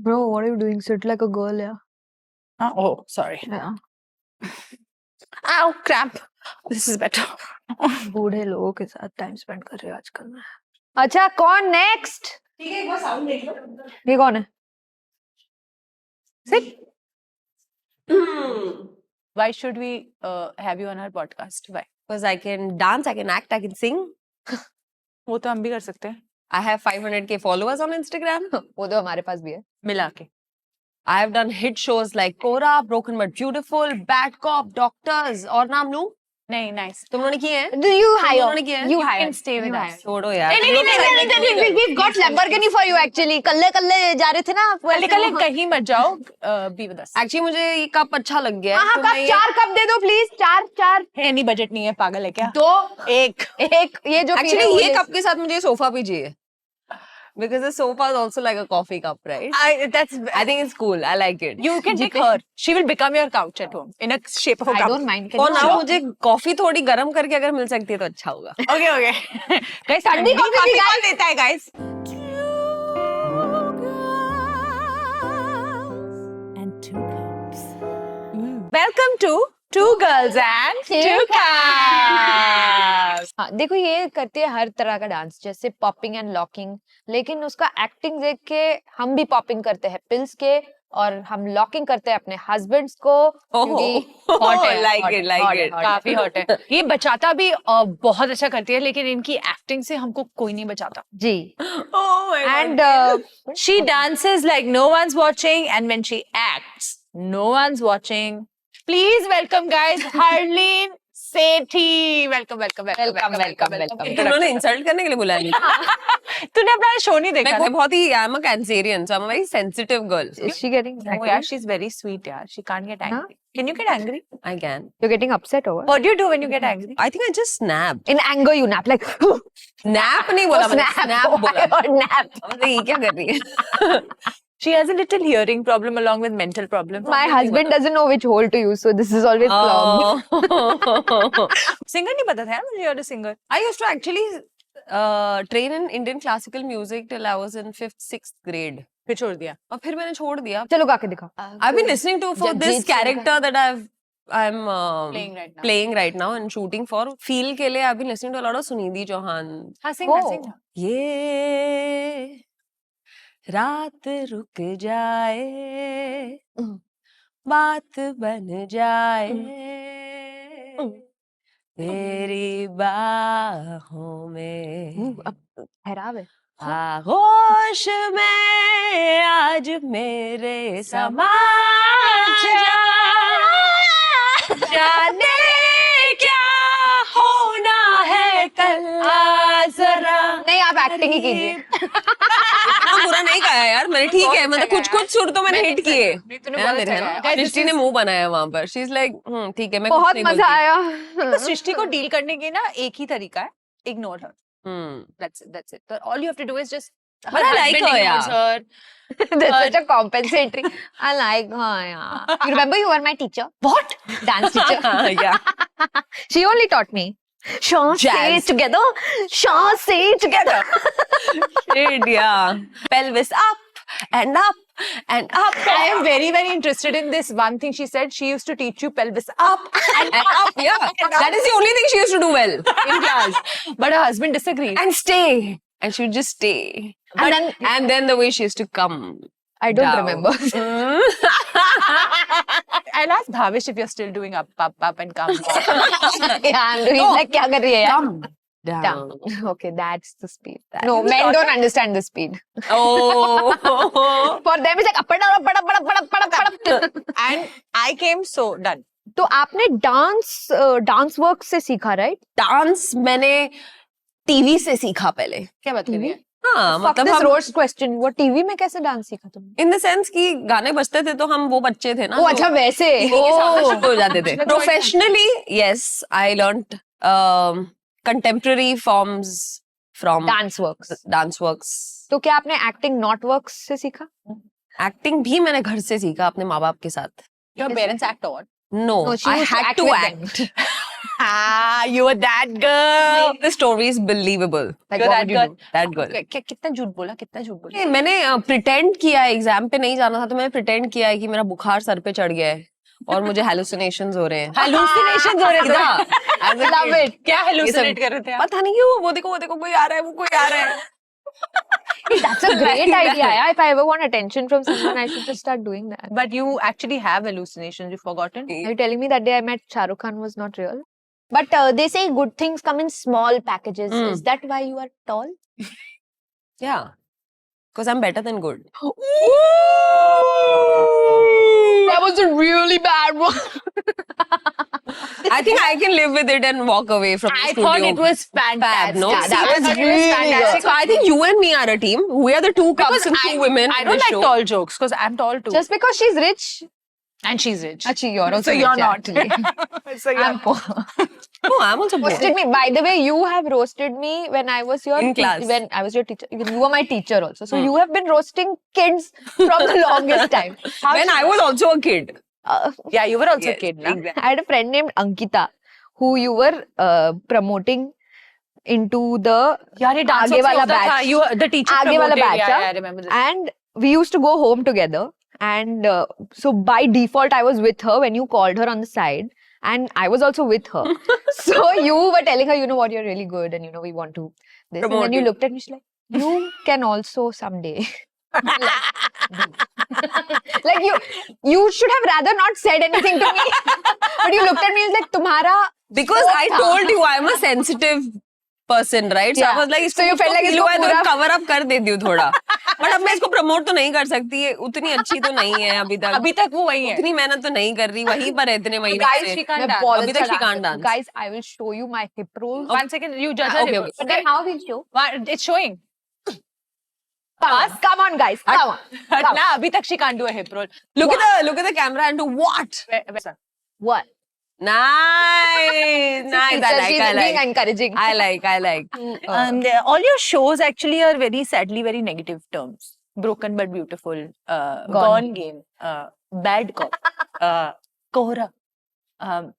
Bro, what are you doing? Sit like a girl, yeah. Oh, sorry. Yeah. Ow, cramp. This is better. बूढ़े लोगों के साथ time spend कर रही हूँ आजकल मैं. अच्छा, कौन नेक्स्ट? ठीक है, एक बार साउंड देख लो. ये कौन है? Sit. Why should we have you on our podcast? Why? Because I can dance, I can act, I can sing. वो तो हम भी कर सकते हैं. I have 500k followers on Instagram. वो तो हमारे पास भी है. मिला के. I have done hit shows like Kora, Broken But Beautiful, Bad Cop, Doctors. और नाम लूं? नहीं, nice. तुम लोगों ने किए हैं? Do you hire? लोगों ने किए हैं? You You hire. can stay with us. छोड़ो यार. नहीं, we've got Lamborghini for you actually. कल्ले जा रहे थे ना. कल कहीं मत जाओ. Be with us. Actually मुझे ये कप अच्छा लग गया. हाँ, कप 4 कप दे दो प्लीज. 4. है नहीं, बजट नहीं है, पागल है क्या? 2. एक. ये जो Actually ये कप के साथ मुझे सोफा भी चाहिए. Because the sofa is also like a coffee cup, right? I think it's cool. I like it. You can take her. She will become your couch at home in a shape of a I cup. don't mind. और ना मुझे coffee थोड़ी गर्म करके अगर मिल सकती है तो अच्छा होगा. Okay. Guys, ठंडी कॉफी भी कौन देता है, guys? And 2 cups. Welcome to Two Girls and Two Cups. हाँ, देखो ये करती है हर तरह का डांस, जैसे पॉपिंग एंड लॉकिंग, लेकिन उसका एक्टिंग देख के हम भी पॉपिंग करते हैं पिल्स के, और हम लॉकिंग करते हैं अपने हस्बैंड्स को. like it. काफी हॉट है. ये बचाता भी बहुत अच्छा करती है, लेकिन इनकी एक्टिंग से हमको कोई नहीं बचाता. जी. Oh my And She dances like no one's watching, and when she acts, no one's watching. Please welcome, guys, Harleen Sethi. Welcome. उन्होंने इंसल्ट करने के लिए बुलाया नहीं. तूने अपना शो नहीं देखा? मैं बहुत ही I'm a Cancerian, so I'm a very sensitive girl. is she getting Oh angry? yeah, she's very sweet. Yeah, she can't get angry. Can you get angry? I can. You're getting upset over? What do you do when you get angry? I think I just snap. In anger you nap like. Nap नहीं बोला मैंने. Snap बोला. Or nap. मतलब ये क्या कर रही है? She has a little hearing problem along with mental problem. My husband doesn't know which hole to use, so this is always clogged. Singer नहीं पता था यार मुझे, you're a singer. I used to actually train in Indian classical music till I was in 5th, 6th grade. फिर छोड़ दिया. और फिर मैंने छोड़ दिया. चलो गा के दिखाओ. I've been listening to for this Jagjit character that I'm Playing right now. and shooting for. Feel के लिए I've been listening to a lot of Sunidhi Chauhan. हाँ, sing Oh. ना, sing ना. ये रात रुक जाए, बात बन जाए, तेरी बाहों में ठहराव है. आगोश में आज मेरे समा जा, जाने क्या होना है कल जरा. नहीं, आप एक्टिंग ही कीजिए. इतना बुरा नहीं गाया यार मैंने. ठीक है, मतलब कुछ सुर तो मैंने हिट किए. तूने बहुत अच्छा गाया. सृष्टि ने मुंह बनाया वहां पर. शी इज लाइक ठीक है, मैं कुछ बहुत नहीं मजा आया. तो सृष्टि को डील करने के ना एक ही तरीका है, ignore her. बोलती. That's it. So all you have to do is just. But I like her, yeah. her. That's such a compensatory. I like her, yeah. You remember you were my teacher? What? Dance teacher. Yeah. She only taught me. Shaw say Jazz. together. Shaw say together. Shit, yeah. Pelvis up and up and up. I am very, very interested in this one thing she said. She used to teach you pelvis up And up, yeah. That is the only thing she used to do well in class. but her husband disagreed. And stay. And she would just stay. And then the way she used to come. I don't down. remember. I'll ask Bhavish if you're still doing up, and come. Yeah, I'm doing like क्या कर रही है यार? Come down. Okay, that's the speed. No, men don't understand the speed. Oh. For them it's like up and down, up and up, up and up, up and up. And I came so done. तो आपने dance work से सीखा, right? Dance मैंने TV से सीखा पहले. क्या बात कर रही है? हाँ, Fuck मतलब this हम roast question. वो टीवी में कैसे डांस सीखा तुमने? इन द सेंस कि गाने बजते थे तो हम वो बच्चे थे ना. ओ अच्छा, वैसे. टीवी के सामने शिफ्ट हो जाते थे. Professionally, yes, I learned contemporary forms from dance works. dance works. तो क्या आपने एक्टिंग नॉट वर्क्स से सीखा? एक्टिंग भी मैंने घर से सीखा अपने माँ बाप के साथ. Your parents act or what? No, No, she I used to had act to with act. You were that girl. The story is believable. Like, You're what that would you girl. do? That girl. कितना झूठ बोला, कितना झूठ बोला. नहीं, मैंने pretend किया है, एग्जाम पे नहीं जाना था तो मैंने प्रिटेंड किया है कि मेरा बुखार सर पे चढ़ गया है और मुझे हेलुसिनेशंस हो रहे हैं. Hallucinations हो रहे थे. As a Love kid. it. क्या ये hallucinate सब कर रहे थे आप? पता नहीं क्यों, वो देखो कोई आ रहा है, वो कोई आ रहा है. That's a great idea. Yeah. If I ever want attention from someone, I should just start doing that. But you actually have hallucinations. You've forgotten. Are you telling me that day I met Shah Rukh Khan was not real? But they say good things come in small packages. Mm. Is that why you are tall? Yeah. Because I'm better than good. That was a really bad one. I think I can live with it and walk away from the I studio. thought it was fantastic. no? Yeah, See, that I was thought it really fantastic. good. So I think you and me are a team. We are the two Because cups and two women. I in don't this like show. tall jokes because I'm tall too. Just because she's rich. And she's rich. Actually, you're also So you're rich, not. actually. So you're I'm poor. No, I'm also poor. Roasted me. By the way, you have roasted me when I was your In class. when I was your teacher. Even you were my teacher also. So you have been roasting kids from the longest time. When I was also a kid. Yeah, you were also a Yes, kid, na? exactly. I had a friend named Ankita who you were promoting into the यार ये dance आगे also वाला होता था. batch. You the teacher आगे वाला promoted. batch, Yeah, हाँ? yeah, I remember this. and we used to go home together. And so by default, I was with her when you called her on the side. And I was also with her. So you were telling her, you know what, you're really good. And you know, we want to this. Promote and then you you. looked at me, she's like, you can also someday. Like you should have rather not said anything to me. But you looked at me and was like, तुम्हारा Because I told you I'm a sensitive person, right? So I Yeah. was like, So you felt like feel इसको हुआ है तो पूरा- cover up कर देती हूँ थोड़ा. But अब मैं इसको promote तो नहीं कर सकती है. उतनी अच्छी तो नहीं है अभी तक. अभी तक वो वही है. उतनी मेहनत तो नहीं कर रही. वहीं पर है इतने महीने Guys, से. she can't मैं dance. बहुत अभी अच्छा तक she dance can't करती हूँ. dance. Guys, I will show you my hip rolls. 1 second, you judge her. Okay, hip. okay. But then how will show? It's showing. Come on, guys. Come on. Come. ना अभी तक she can't do a hip roll. Look at the camera and do what? What? Nice. Nice. Teacher, I like. she's I being like. encouraging. I like. All your shows actually are very sadly very negative terms. Broken but beautiful. Gone game. Bad cop. Kohra.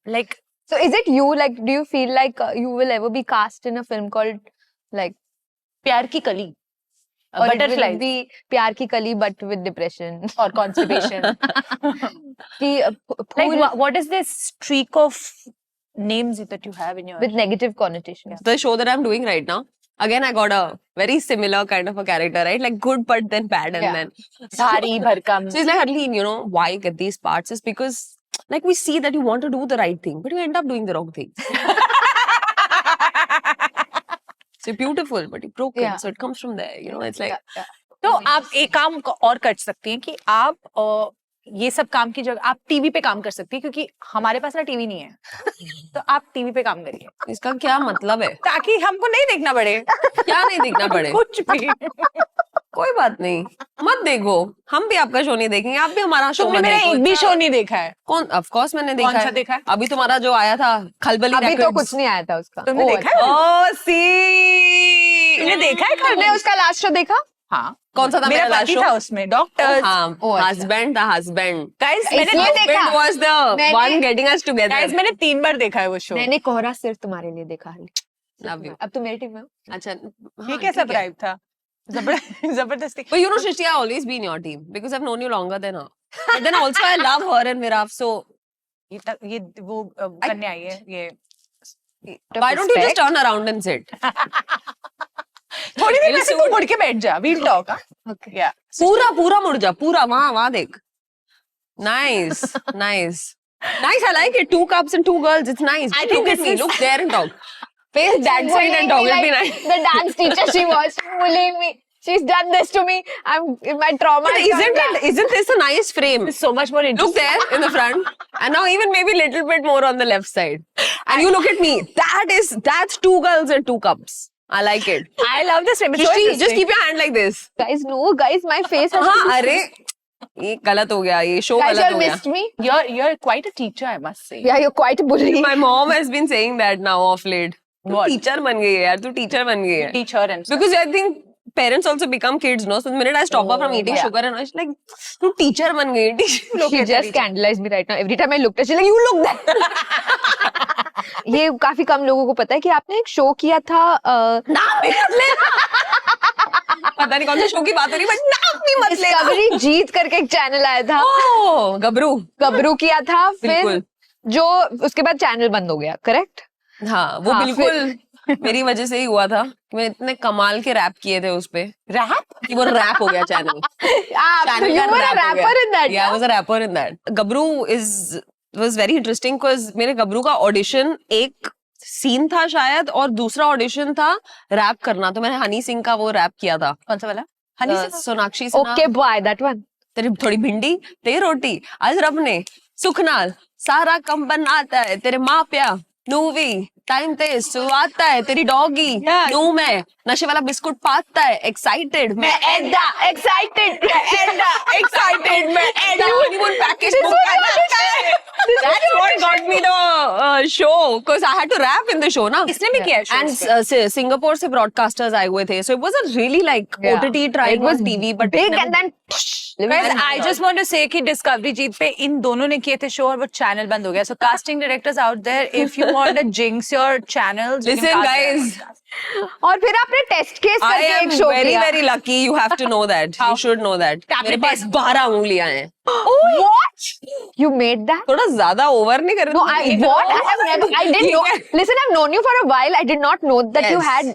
Like So is it you? Like, do you feel like you will ever be cast in a film called like प्यार की कली. or it will Butterflies be Pyar Ki Kali but with depression? or constipation. कि Like what is this streak of names that you have in your with negative connotations. The show that I'm doing right now. Again, I got a very similar kind of a character, right? Like good, but then bad, and Yeah. then. Bhari bharkam. So it's like, Arlene, you know, why you get these parts is because, like, we see that you want to do the right thing, but you end up doing the wrong thing. So you're beautiful, but you're broken. Yeah. So it comes from there, you know. It's like, Yeah. तो आप एक काम और कर सकती हैं कि आप ये सब काम की जगह आप टीवी पे काम कर सकती हैं क्योंकि हमारे पास ना टीवी नहीं है तो आप टीवी पे काम करिए इसका क्या मतलब है? ताकि हमको नहीं देखना पड़े क्या नहीं देखना पड़े? कुछ भी कोई बात नहीं, मत देखो. हम भी आपका शो नहीं देखेंगे, आप भी हमारा शो तुमने मत मेरा देखो. एक भी शो नहीं देखा है कौन? ऑफ कोर्स मैंने देखा कौन सा है. देखा है अभी तुम्हारा जो आया था खलबली अभी तो Records. कुछ नहीं आया था उसका. तुमने Oh, देखा है Oh, see. तुमने देखा है तुमने उसका लास्ट शो देखा? हाँ कौन सा था मेरा मेरा पति लास्ट था शो? उसमें डॉक्टर हाँ, Oh, अच्छा. husband था husband. गाइस इसलिए मैंने देखा. Husband was the मैंने- one getting us together. Guys मैंने 3 बार देखा है वो शो मैंने कोहरा सिर्फ तुम्हारे लिए देखा है. Love you. अब तो मेरी टीम में हो. अच्छा, ये हाँ, कैसा ठीक है. ब्राइब था जबरदस्ती But you know, Shrishti, I've always been your team because I've known you longer than her. But then also I love her and Viraf, so ये वो करने आई है ये why don't you just turn around and sit? थोड़ी देर We'll वैसे see तू what- मुड़ के बैठ जा वील टॉक Okay. या पूरा मुड़ जा, पूरा वहाँ देख. Nice, nice. Nice, I like it. 2 cups and 2 girls. It's nice. I think look at this me. is- Look there and talk. Face that side and talk. It'll be nice. The dance teacher, she was bullying me. She's done this to me. My trauma. But is coming back. isn't this a nice frame? so much more Look interesting there in the front, and now even maybe a little bit more on the left side. And you look at me. That's 2 girls and 2 cups. I like it. I love this frame. It's so Shrishti, just interesting. keep your hand like this. Guys, no, guys, my face has. हाँ, अरे ये गलत हो गया, ये show Guys, गलत you हो गया. missed me. You're quite a teacher, I must say. Yeah, you're quite a bully. My mom has been saying that now of late. तू What? टीचर बन गई है यार, तू टीचर बन गई है. Teach her and stuff. Because I think parents also become kids, no? So the minute I stop her from eating yeah. sugar and all, she's like, तू टीचर बन गई है. She just scandalized me right now. Every time I looked at her, she's like, you look there. ये काफी कम लोगों को पता है कि आपने एक शो किया था नाम भी मत लेना। पता नहीं कौन सा शो की बात हो रही है, बट नाम भी मत लेना। डिस्कवरी जीत करके एक चैनल आया था, ओह, गबरू। गबरू किया था, फिर बिल्कुल। जो उसके बाद चैनल बंद हो गया, करेक्ट? हाँ, वो हाँ, बिल्कुल मेरी वजह से ही हुआ था। मैं इतने कमाल के रैप किए थे उस पे, रैप कि वो रैप हो गया channel. So you were a rapper in that? Yeah, I was a rapper in that. Gabru was very interesting because मेरे गबरू का ऑडिशन एक सीन था शायद, और दूसरा ऑडिशन था रैप करना। तो मैंने हनी सिंह का वो रैप किया था। कौन सा वाला? Honey Singh? Sonakshi Sinha. Okay, boy, that one. तेरी थोड़ी भिंडी तेरी रोटी आज रब ने सुख नाल सारा कम बनाता है, तेरे माँ प्या नूवी टाइम ते सुआता है, तेरी डॉगी नू मैं नशे वाला बिस्कुट पाता है, एक्साइटेड मैं एडा, एक्साइटेड मैं एडा, एक्साइटेड मैं एडा, हनीमून पैकेज बुक करना है। That's what got me the show, because I had to rap in the show ना। इसने भी किया है show And सिंगापुर से broadcasters आए हुए थे, so it was a really like Yeah. OTT trying It was on TV, but big never- and then Guys, I just want to say कि डिस्कवरी जीत पे इन दोनों ने किए थे शो और वो चैनल बंद हो गया. So casting directors out there, if you want to jinx your channels, you can Listen cast guys, them. और फिर आपने टेस्ट केस I करके am एक शो very किया. very lucky. You have to know that. You should know that. मेरे पास 12 उंगलियां हैं. What? You made that? थोड़ा ज्यादा ओवर नहीं कर रहे? No, I have never, I didn't know. Listen, I've known you for a while. I did not know that you Yes. had.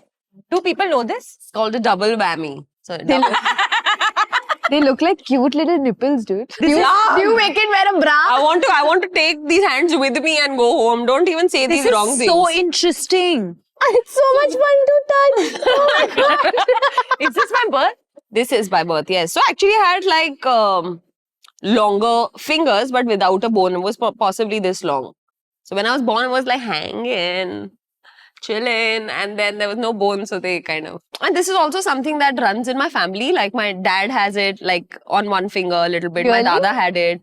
Do people know this? It's called a double whammy. So double. They look like cute little nipples, dude. Do you make it wear a bra? I want to take these hands with me and go home. Don't even say these This wrong is things. so interesting. It's so much fun to touch. Oh my God. Is this my birth? This is by birth, yes. So actually I had like longer fingers, but without a bone. It was possibly this long. So when I was born, it was like hanging, chilling, and then there was no bone, so they kind of. And this is also something that runs in my family. Like my dad has it, like on one finger a little bit. Really? My dada had it.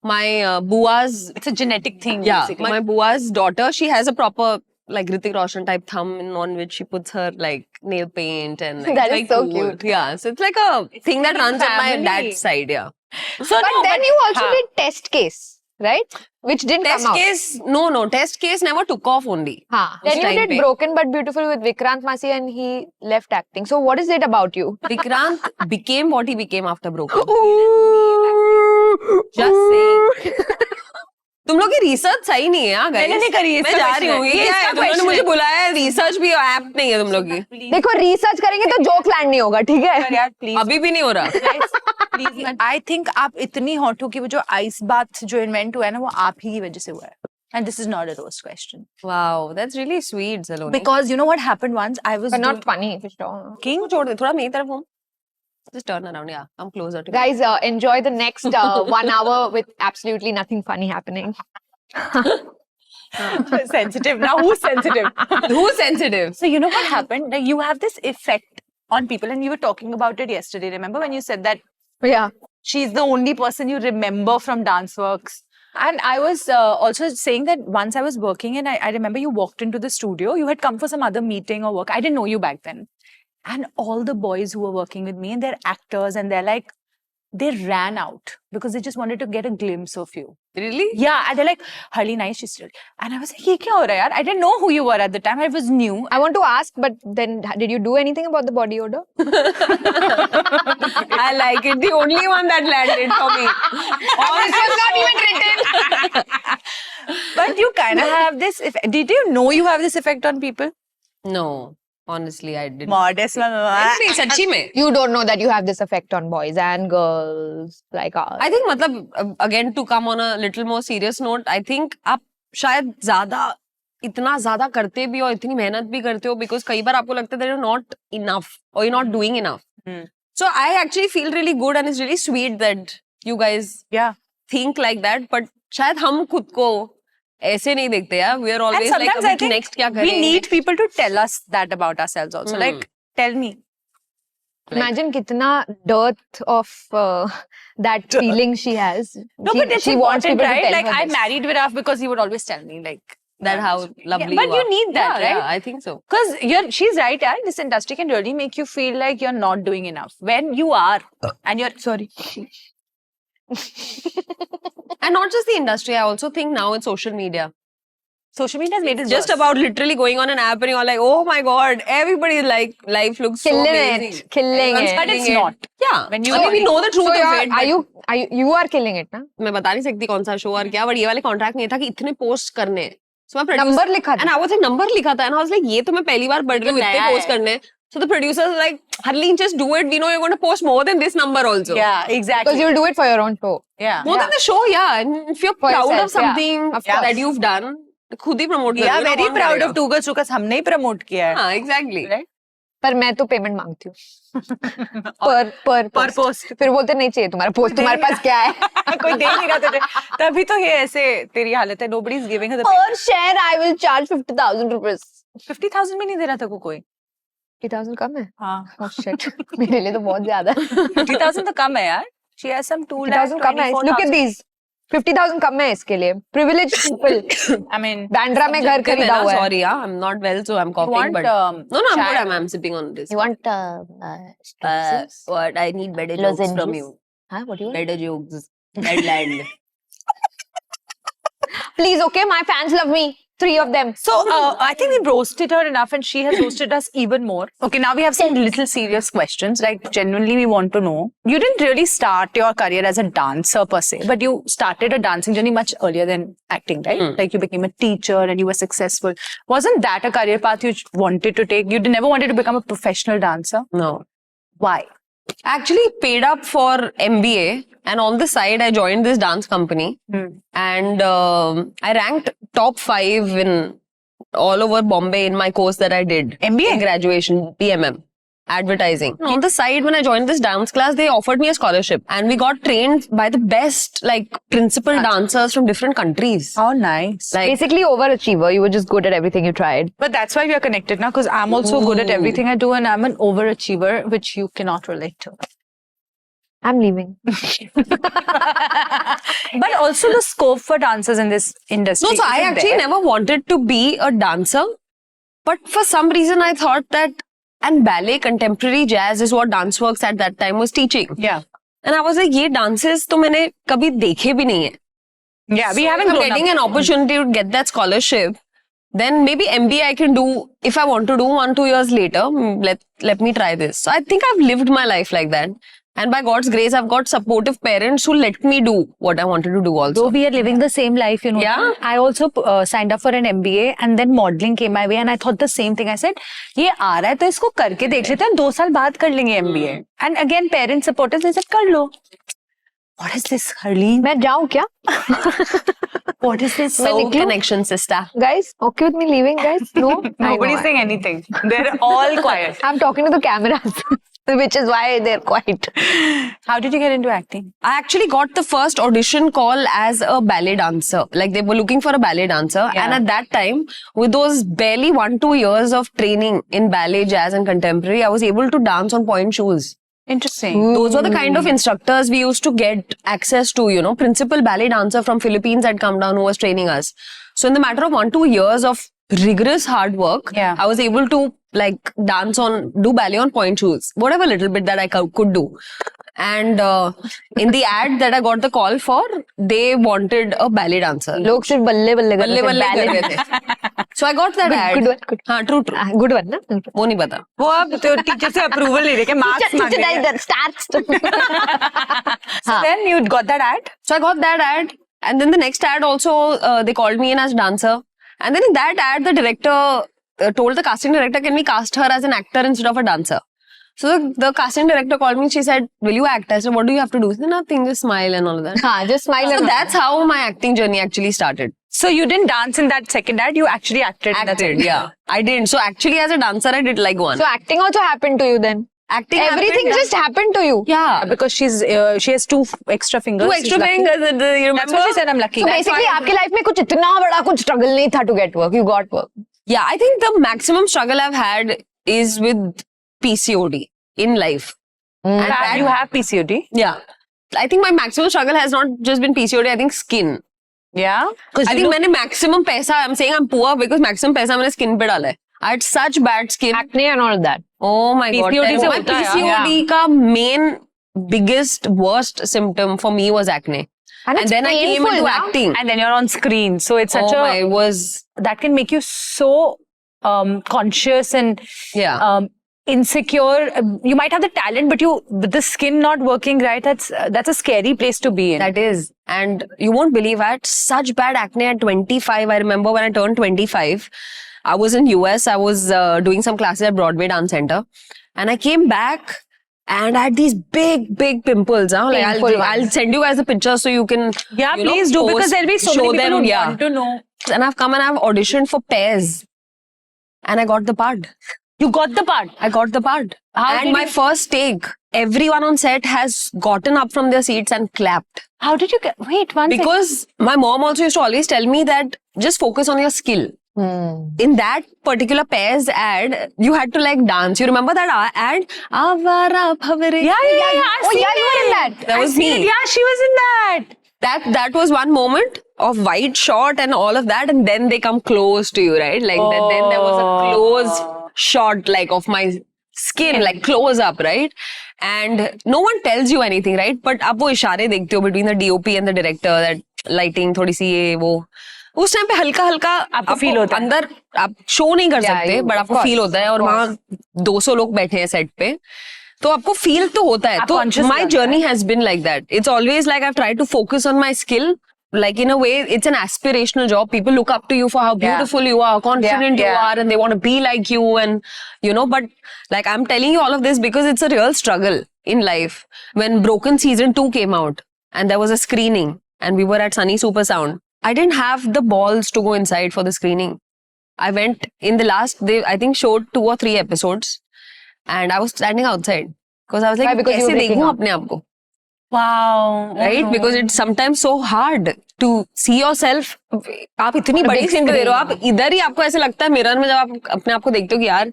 My bua's, It's a genetic thing, yeah, basically. my bua's daughter, she has a proper like Hrithik Roshan type thumb on which she puts her like nail paint and like, That it's is very so cool. cute. Yeah, so it's like a thing that in runs on my family. dad's side. Yeah. So But no, then you also हाँ. did test case, right? Which didn't Test come out. case, no, test case never took off only. हाँ. Then you time did pe. Broken But Beautiful with Vikrant Massey and he left acting. So what is it about you? Vikrant became what he became after Broken. Just Just saying. तुम लोग की research सही नहीं है guys. मैंने नहीं करी, मैं इसका जा question रही हूँ. है. ये ये क्या है? इसका तुम लोगों ने question मुझे है. बुलाया है. रिसर्च भी ऐप नहीं है तुम लोग की. देखो रिसर्च करेंगे तो जोक लैंड नहीं होगा, ठीक है? यार प्लीज अभी भी नहीं हो रहा. प्लीज आई थिंक आप इतनी हॉट हो कि वो जो आइस बाथ जो इन्वेंट हुआ है ना वो आप ही की वजह से हुआ है. And this is not a roast question. Wow, that's really sweet, Saloni. Because you know what happened once? I was But not doing- funny. For sure. King छोड़ दे. थोड़ा मेरी तरफ हो. Just turn around. Yeah, I'm closer to you. Guys, enjoy the next 1 hour with absolutely nothing funny happening. sensitive. Now who's sensitive? Who's sensitive? So you know what happened? Like you have this effect on people, and you were talking about it yesterday. Remember when you said that Yeah. she's the only person you remember from dance works? And I was also saying that once I was working, and I remember you walked into the studio. You had come for some other meeting or work. I didn't know you back then. And all the boys who were working with me, and they're actors, and they're like, they ran out because they just wanted to get a glimpse of you. Really? Yeah, and they're like, Harley, nice, she's still. And I was like, ye kya ho raha hai yaar? I didn't know who you were at the time. I was new. I want to ask, but then did you do anything about the body odor? I like it. The only one that landed for me. This was not even written. But you kind of have this effect. Did you know you have this effect on people? No, honestly, I didn't. Modest. नहीं, सच्ची में. You don't know that you have this effect on boys and girls like us. I think मतलब again to come on a little more serious note, I think आप शायद ज़्यादा इतना ज़्यादा करते भी और इतनी मेहनत भी करते हो because कई बार आपको लगता है that you're not enough or you're not doing enough. So I actually feel really good and it's really sweet that you guys Yeah. think like that. But शायद हम खुद को ऐसे नहीं देखते यार. We are And always like sometimes I अभी think next क्या करें? we need people to tell us that about ourselves also. Like, tell me. Imagine kitna dearth of that feeling she has. No, but it's she wants important, people to right? tell Like, her I this. married Viraf because he would always tell me, like, that how lovely but you you are. need that, Yeah, right? Yeah, I think so. Because she's right, yeah. This industry can really make you feel like you're not doing enough when you are, and you're sorry. And not just the industry, I also think now it's social media. Social media has made it Just worse. about literally going on an app and you're like, oh my god, everybody's like, life looks so Killing amazing. it, killing Everyone's it. But it's killing it. not. Yeah. When you I mean, we know the truth So of it. you are killing it, ना? मैं बता नहीं सकती कौन सा show और क्या, but ये वाले कॉन्ट्रैक्ट नहीं था कि इतने पोस्ट करने हैं. So मैं नंबर लिखा and था. I was like नंबर लिखा था and I was like ये तो मैं पहली बार बढ़ रही हूँ इतने नया पोस्ट है. करने. So the producer was like, Harleen, just do it. We know you're going to post more than this number also. Yeah, exactly. Because you'll do it for your own show. Yeah. More than the show, yeah. And if you're For proud yourself, of something yeah, of course. that you've done, तो खुद ही promote We करो. are very proud of Two Girls Two Cups. हमने ही promote किया है. हाँ, exactly. Right? पर मैं तो पेमेंट मांगती हूँ. पर post. फिर बोलते नहीं चाहिए तुम्हारा पोस्ट, तुम्हारे पास क्या है? कोई दे नहीं रहा तुझे. तभी तो ये ऐसे तेरी हालत है. Nobody is giving her the Per share I will charge 50,000 rupees. 50,000 में नहीं दे रहा था कोई. 50,000 कम है? हाँ. Oh shit. मेरे लिए तो बहुत ज्यादा है. 50,000 तो कम है यार. She has some 2 lakh 50,000 कम है. Look at these. 50,000 कम है इसके लिए. Privileged people. I mean, Bandra में घर खरीदा हुआ है. Sorry, yeah, I'm not well, so I'm you coughing. want But no, I'm chai? good. I'm sipping on this. You want What? I need better jokes Lozenges? from you. Huh? What do you want? Better jokes. Deadland. Please, okay, my fans love me. 3 of them. So, I think we've roasted her enough and she has roasted us even more. Okay, now we have some little serious questions. Like, genuinely, we want to know. You didn't really start your career as a dancer per se, but you started a dancing journey much earlier than acting, right? Like, you became a teacher and you were successful. Wasn't that a career path you wanted to take? You never wanted to become a professional dancer? No. Why? Actually paid up for MBA, and on the side I joined this dance company, and I ranked top 5 in all over Bombay in my course that I did. MBA? In graduation, PMM. Advertising. On the side, when I joined this dance class, they offered me a scholarship, and we got trained by the best, like, principal dancers from different countries. How nice. Like, Basically, overachiever. You were just good at everything you tried. But that's why we are connected now, because I'm also good at everything I do and I'm an overachiever, which you cannot relate to. I'm leaving. But also the scope for dancers in this industry. no, so I isn't actually there. never wanted to be a dancer, but for some reason I thought that, and ballet, contemporary jazz is what Dance Works at that time was teaching. Yeah. And I was like, ये dances तो मैंने कभी देखे भी नहीं है. Yeah, we So haven't if I'm grown getting up. an opportunity to get that scholarship, then maybe MBA I can do if I want to do 1-2 years later. Let me try this. So I think I've lived my life like that. And by God's grace, I've got supportive parents who let me do what I wanted to do also. Though we are living the same life, you know. Yeah. I also signed up for an MBA and then modeling came my way and I thought the same thing. I said, ये आ रहा है तो इसको करके देख लेते हैं 2 साल बाद कर लेंगे MBA. And again, parents supporters, they said, कर लो. What is this, Harleen? मैं जाऊँ क्या? What is this? So connection, sister. Guys, okay with me leaving, guys? No? Nobody's saying anything. They're all quiet. I'm talking to the cameras, which is why they're quiet. How did you get into acting? I actually got the first audition call as a ballet dancer. Like, they were looking for a ballet dancer. Yeah. And at that time, with those barely 1-2 years of training in ballet, jazz and contemporary, I was able to dance on point shoes. Interesting. Those were the kind of instructors we used to get access to, you know. Principal ballet dancer from Philippines had come down who was training us. So in the matter of 1-2 years of rigorous hard work, Yeah. I was able to like do ballet on point shoes, whatever little bit that I could do. And in the ad that I got the call for, they wanted a ballet dancer. लोग सिर्फ बल्ले बल्ले करते थे, बल्ले ballet कर रहे थे. So I got that ad. good one, good. हाँ, true. Good one, ना? वो नहीं पता. वो अब तो टीचर से अप्रूवल ले रहे के मार्क्स मांग रहे हैं. So then you got that ad? So I got that ad, and then the next ad also they called me in as dancer. And then in that ad, the director told the casting director, can we cast her as an actor instead of a dancer? So the casting director called me. She said, will you act? I said, what do you have to do? She said, nothing, just smile and all of that. हाँ, just smile. So and that's how my acting journey actually started. So you didn't dance in that second ad, you actually acted in that Acted, second. yeah. I didn't. So actually as a dancer, I did like one. So acting also happened to you then? acting Everything happened, just happened to you. yeah. Because she has 2 extra fingers. 2 She's extra lucky. fingers. You remember? That's what she said, I'm lucky. So basically आपकी life में कुछ इतना बड़ा कुछ struggle नहीं था to get work. You got work. Yeah, I think the maximum struggle I've had is with PCOD in life. And you have PCOD? Yeah. I think my maximum struggle has not just been PCOD, I think skin. Yeah. I think मैंने maximum पैसा, I'm saying I'm poor because maximum पैसा मैंने skin पे डाला है. I had such bad skin. Acne and all that. Oh my god. PCOD से My होता है, PCOD का main biggest worst symptom for me was acne. And it's then I came painful into now. acting. And then you're on screen, so it's such Oh a my, it was that can make you so conscious and yeah. insecure. You might have the talent, but with the skin not working right, that's a scary place to be in. That is. And you won't believe I had such bad acne at 25. I remember when I turned 25, I was in US. I was doing some classes at Broadway Dance Center. And I came back and I had these big pimples. Huh? Like Painful I'll ones. send you guys the pictures so you can Yeah, you know, please do, post, because there'll be so show many people them, who yeah. want to know. And I've come and I've auditioned for Pairs. And I got the part. You got the part. I got the part. How and did my you- first take, everyone on set has gotten up from their seats and clapped. How did you get? Wait, one second. Because my mom also used to always tell me that just focus on your skill. In that particular Pairs ad, you had to like dance. You remember that ad? Avara bhavre. Yeah. I've Oh, seen yeah, you were in that. That I've was seen me. it. Yeah, she was in that. That was one moment of wide shot and all of that, and then they come close to you, right? Like then there was a close shot like of my skin, like close up, right? And no one tells you anything, right? But आप वो इशारे देखते हो between the DOP and the director, that lighting थोड़ी सी ये वो उस time पे हल्का हल्का आपको feel होता है। अंदर आप शो नहीं कर Yeah, सकते you- बट of आपको course, फील होता है और of वहाँ 200 लोग बैठे हैं सेट पे तो आपको फील तो होता है आप तो conscious माई रहते हैं। Journey has been like that it's always like I try to focus on my skill like in a way it's an aspirational job. People look up to you for how beautiful you are, confident you Yeah. are, and they want to be like you, and you know, but like I'm telling you all of this because it's a real struggle in life. When Broken season 2 came out and there was a screening and we were at Sunny Super Sound, I didn't have the balls to go inside for the screening. I went in the last, they I think showed 2 or 3 episodes and I was standing outside because I was like, Why? Because you were कैसे breaking देखूं up. अपने आप को? Wow. Right? Because it's sometimes so hard to see yourself. आप इतनी बड़ी big screen पे दे रहे हो, screen. आप इधर ही आपको ऐसे लगता है मिरर में जब आप अपने आप को देखते हो कि यार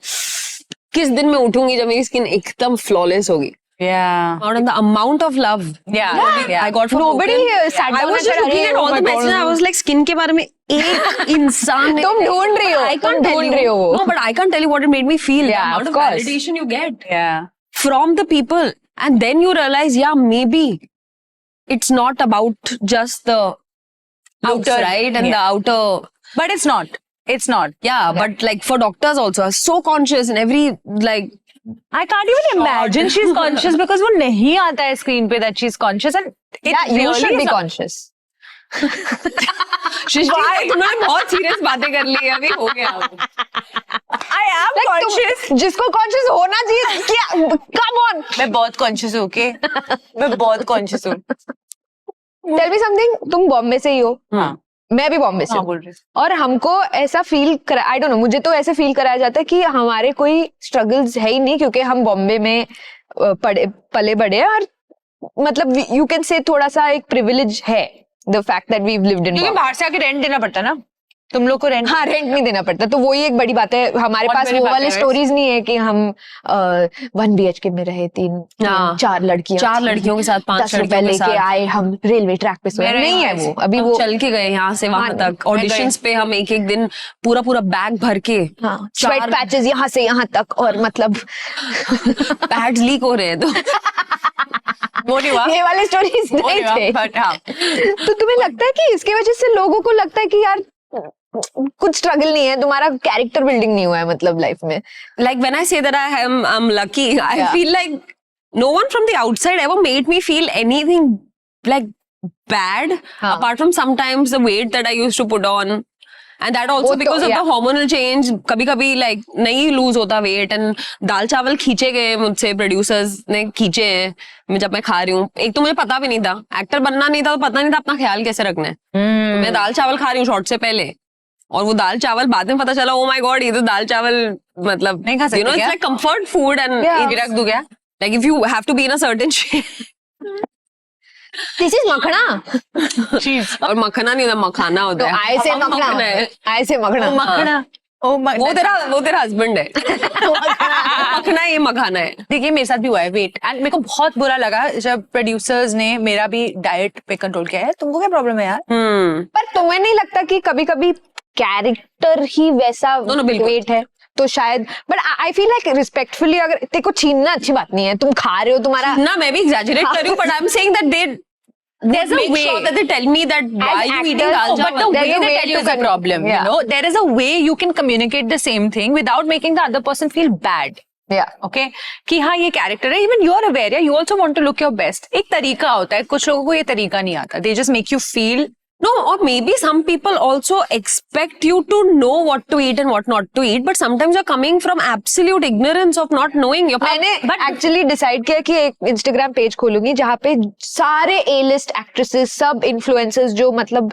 किस दिन मैं उठूंगी जब मेरी स्किन एकदम फ्लॉलेस होगी. Yeah. Out of the amount of love Yeah. I got from Nobody Broken. sat I down was and just said, looking "अरे, at all oh the my messages. God." I was like, skin के बारे में एक इंसान ने- तुम ढूंढ रही हो, I तुम can't tell ढूंढ you. रही हो वो. No, but I can't tell you what it made me feel. The Yeah, amount of of course. validation you get Yeah. from the people, and then you realize, yeah, maybe it's not about just the looks, Outer, right, and yeah. the outer. But it's not. It's not. Yeah, but like for doctors also are so conscious and every like I can't even imagine she's conscious because वो नहीं आता है screen पे that she's conscious and it Yeah, you really should be is a- conscious. सृष्टि तुमने बहुत serious बातें कर ली अभी हो गया I am conscious. जिसको conscious होना चाहिए क्या? Come on. मैं बहुत conscious हूँ, okay? मैं बहुत conscious हूँ. Tell me something. तुम बॉम्बे से ही हो. हाँ. मैं भी बॉम्बे से हाँ, हूँ. बोल रही और हमको ऐसा फील करा, आई डोंट नो, मुझे तो ऐसे फील कराया जाता है कि हमारे कोई स्ट्रगल्स है ही नहीं क्योंकि हम बॉम्बे में पले बड़े हैं और मतलब यू कैन से थोड़ा सा एक प्रिविलेज है the fact that we lived in क्योंकि बाहर से आके रेंट देना पड़ता है ना तुम लोग को रेंट. हाँ, रेंट नहीं देना पड़ता, तो वही एक बड़ी बात है. हमारे बहुत पास बड़ी वो बात वाले है, स्टोरीज नहीं है कि हम 1 BHK में रहे, 4 लड़कियां, 4 लड़कियों के साथ 5 10 रुपए लड़कियों के लेके साथ आए, हम रेलवे ट्रैक पे सोए. मेरा नहीं है यहाँ वो अभी हम वो. चल के गए यहाँ से वहां हाँ, तक ऑडिशंस पे हम एक दिन पूरा बैग भर के हाँ, स्वेट पैचेस यहाँ से यहाँ तक और मतलब पैड्स लीक हो रहे हैं तो वो नहीं हुआ. ये वाले स्टोरीज वो नहीं नहीं हुआ, थे. but हाँ. तो तुम्हें लगता है कि इसके वजह से लोगों को लगता है कि यार कुछ स्ट्रगल नहीं है, तुम्हारा कैरेक्टर बिल्डिंग नहीं हुआ है मतलब लाइफ में. like when I say that I'm lucky, I Yeah. feel like no one from the outside ever made me feel anything like bad, हाँ. apart from sometimes the weight that I used to put on, and that also वो तो, because of yeah. the hormonal change. कभी like नहीं lose होता weight, and दाल चावल खींचे गए मुझसे, producers ने खींचे हैं मैं जब मैं खा रही हूँ. एक तो मुझे पता भी नहीं था, एक्टर बनना नहीं था तो पता नहीं था अपना ख्याल कैसे रखना है. तो मैं दाल चावल खा रही हूँ शॉर्ट से पहले, और वो दाल चावल बाद में पता चला, ओ माय गॉड ये तो दाल चावल मतलब नहीं खा सकते you know, it's क्या? like comfort food, and Yeah. it's रख दूं क्या? like if you have to be in a certain shape. This is मखना. और मखना नहीं होता, मखाना होता तो है. आए से मखना, है. आए से मखना. मखना. ओ वो तेरा हस्बैंड है. मखना ये मखाना है. देखिए मेरे साथ भी हुआ है वेट एंड मेरे को बहुत बुरा लगा जब प्रोड्यूसर्स ने मेरा भी डाइट पे कंट्रोल किया है. तुमको क्या प्रॉब्लम है यार? पर तुम्हें नहीं लगता कि कभी कभी कैरेक्टर ही वैसा No, बिल्कुल. वेट है तो शायद, but I feel like respectfully अगर तेरे को छीनना अच्छी बात नहीं है, तुम खा रहे हो तुम्हारा ना मैं भी एग्जैजरेट कर रही हूँ, but I'm saying that they there's a make way sure that they tell me that why you eating dal but the chawal. way There's a they way tell you to is a problem. yeah. You know, there is a way you can communicate the same thing without making the other person feel bad. Yeah. Okay, कि हाँ ये character है. Even you are aware, yeah, you also want to look your best. एक तरीका होता है. कुछ लोगों को ये तरीका नहीं आता. They just make you feel. No, or maybe some people also expect you to know what to eat and what not to eat, but sometimes you're coming from absolute ignorance of not knowing. मैंने actually decide किया कि एक Instagram page खोलूंगी जहाँ पे सारे ए list actresses सब influencers जो मतलब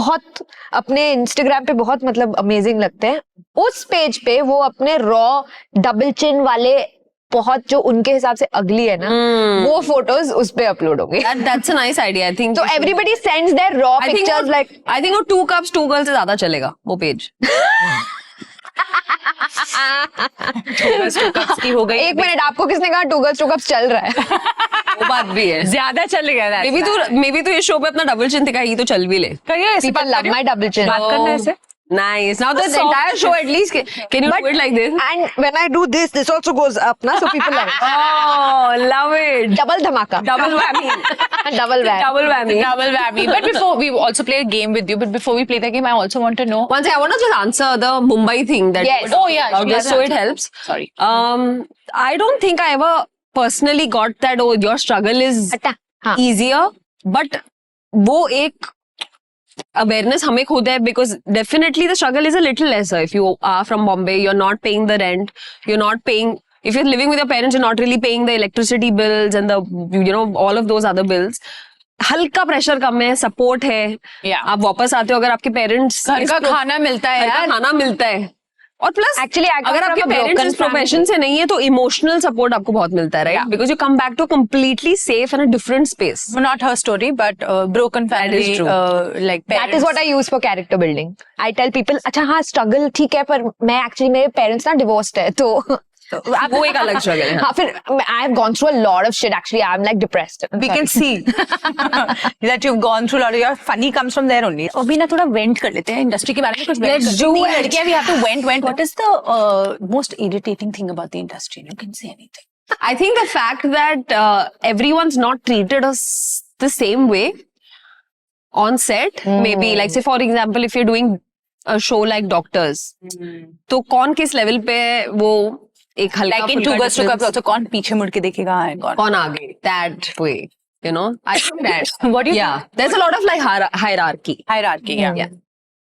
बहुत अपने इंस्टाग्राम पे बहुत मतलब अमेजिंग लगते हैं, उस पेज पे वो अपने रॉ डबल चिन वाले बहुत जो उनके हिसाब से अगली है ना वो फोटोज उस पे अपलोड होंगे. That's a nice idea. I think. So everybody sends their raw I think pictures वो- like I think वो 2 cups 2 girls से ज्यादा चलेगा वो पेज. की हो गई. एक मिनट, आपको किसने कहा 2 girls 2 cups चल रहा है? वो बात भी है. ज्यादा चल गया. Maybe तो ये शो पे अपना डबल चिन दिखाई ही तो चल भी ले. करिए इस People love my double chin. बात करना है ऐसे. Nice. Now this entire show at least can you do it like this? And when I do this also goes up na, so people love it. Oh, love it. Double dhamaka. Double whammy. Double whammy. Double whammy. Double whammy. But before we also play a game with you. But before we play the game, I also want to know. One second, I want to just answer the Mumbai thing that Yes. you were Oh, yeah, talking about, she just has so it answered. helps. Sorry. I don't think I ever personally got that. Oh, your struggle is अच्छा, हाँ. easier, but वो एक awareness हमें खुद है, because definitely the struggle is a little lesser if you are from Bombay. You're not paying the rent. You're not paying. If you're living with your parents, you're not really paying the electricity bills and the all of those other bills. हल्का pressure कम है, support है. Yeah. आप वापस आते हो, अगर आपके parents घर का खाना मिलता है यार. खाना मिलता है, और प्लस Actually, I come अगर from आपके a पेरेंट्स broken इस प्रोफेशन से नहीं है तो इमोशनल सपोर्ट आपको बहुत मिलता है, right? Because you come back to completely safe and a different space. Not her story, but broken family. is true. Like That is parents. what I use for character building. I tell people, अच्छा हाँ struggle ठीक है, पर मैं actually मेरे parents ना divorced है, तो वो एक अलग स्ट्रगल है. हाँ फिर I have gone through a lot of shit. Actually, I'm like depressed. We can see that you've gone through a lot of your funny comes from there only. अभी ना थोड़ा vent कर लेते हैं इंडस्ट्री के बारे में कुछ vent Let's करते हैं. do नहीं, it. लड़कियां we have to vent. What is the most irritating thing about the industry? You can say anything. I think the fact that everyone's not treated us the same way on set, maybe like say for example if you're doing a show like Doctors, तो कौन किस level पे वो एक हल्का Like in फुल्का Two Girls Two difference- Cups also, कौन पीछे मुड़ के देखेगा है कौन? कौन आगे, that way, I think that. What do you Yeah, there's a lot of like hierarchy. hierarchy? Yeah.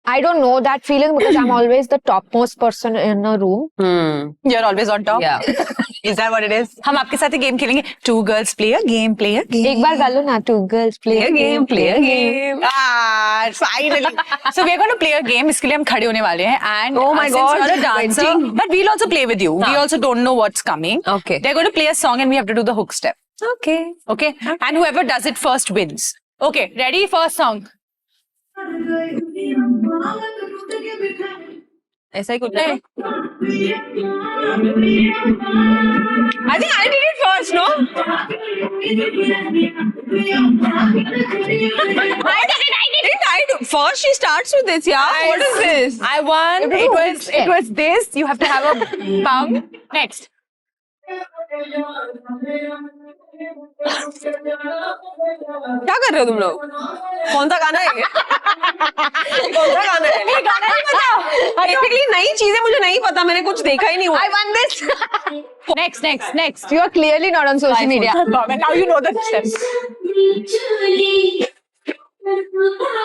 I don't know that feeling because I'm always the topmost person in a room. You're always on top. Yeah. Is that what it is? हम आपके साथ game खेलेंगे. Two girls play a game, play a game. एक बार गा लो ना, 2 girls play a game, play a game. Ah, finally. So we're going to play a game. इसके लिए हम खड़े होने वाले हैं. And Oh my since God, you're a dancer, sweating. but we'll also play with you. We also don't know what's coming. Okay. They're going to play a song and we have to do the hook step. Okay. Okay? And whoever does it first wins. Okay, ready? First song. ऐसा ही कुछ है. I think I did it first, no? First she starts with this, yeah? What is this? I won. It was this. You have to have a bum. Next. क्या कर रहे हो तुम लोग? कौन सा गाना है ये? कौन सा गाना है? ये गाना नहीं पता. Basically नई चीजें मुझे नहीं पता, मैंने कुछ देखा ही नहीं हुआ. I won this. Next. You are clearly not on social media. Now you know the steps.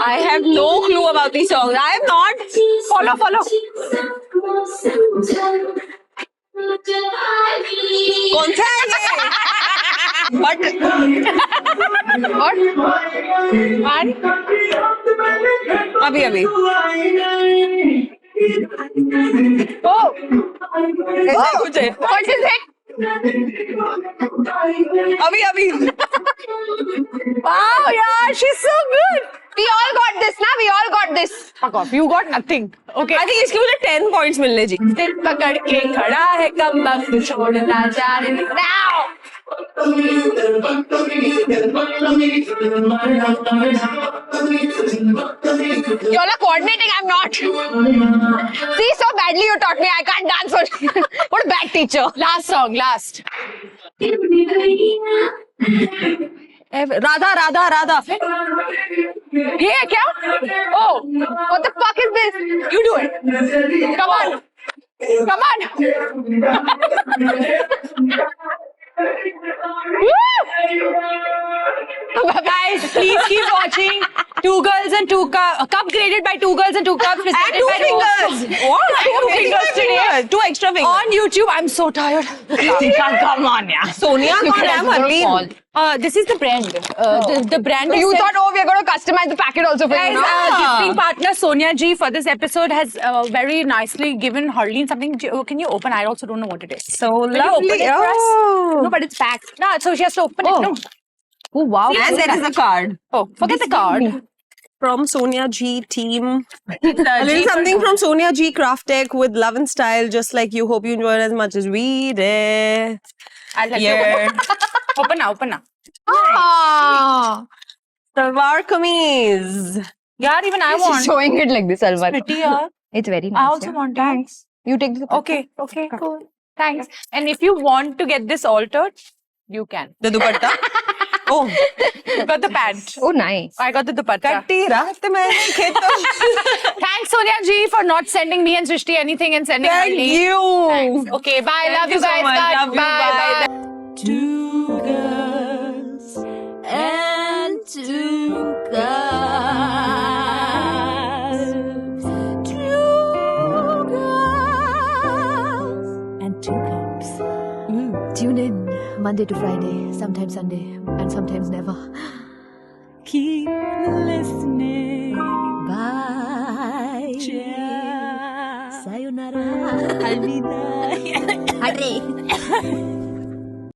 I have no clue about these songs. I am not. Follow. कौन सा है ये? But What? One. अभी Oh. ऐसा कुछ है. What is it? अभी Wow, yeah, she's so good. We all got this, na? We all got this. Fuck off. You got nothing. Okay. I think इसके मुझे 10 points मिलने जी. दिल पकड़ के खड़ा है कम वक्त छोड़ना जाने now. You all are coordinating. I'm not. See, so badly you taught me. I can't dance. What a bad teacher. Last song. Radha Radha Radha ये है क्या? Oh, What the fuck is this? you do it. Come on. Come on. Guys, please keep watching. Two girls and two cup graded by two girls and two cups. and 2 fingers. What? Two fingers today. 2 extra fingers. On YouTube, I'm so tired. Come on, yeah. Sonia कौन है Marlene? This is the brand. The brand. You is thought, oh, we're going to customize the packet also for Guys, you, no? gifting partner Sonia G for this episode has very nicely given Harleen something. Can you open? I also don't know what it is. So Will you open lovely. it for us? Oh. No, but it's packed. No, so she has to open it. No. Oh, wow. And there is a card Oh, forget the card. from Sonia G team. G A little for something from Sonia G Craft Tech with love and style, just like you. Hope you enjoy it as much as we did. I'll let you Yeah. open now. Open now. Ah. Salwar kameez. Yeah, even I She's want. showing it like this, Alvar. Pretty, yeah. It's very I nice. also yeah. want. Thanks. You take the Okay. Okay. Cool. Thanks. And if you want to get this altered, you can. The dupatta. Oh, You got the pant. Oh, nice. I got the dupatta. कट्टी रात में खेतों. Thanks, Sonia G, for not sending me and Srishti anything and sending Thank Harleen. you. Thanks. Okay, bye. Thank Love you you so guys. much. Cut. Love you. Bye. Bye. Bye. Two girls and two cups. Two girls and two cups. Tune in Monday to Friday, sometimes Sunday, and sometimes never. Keep listening. Bye. Ciao. Sayonara. Alvida. Hare.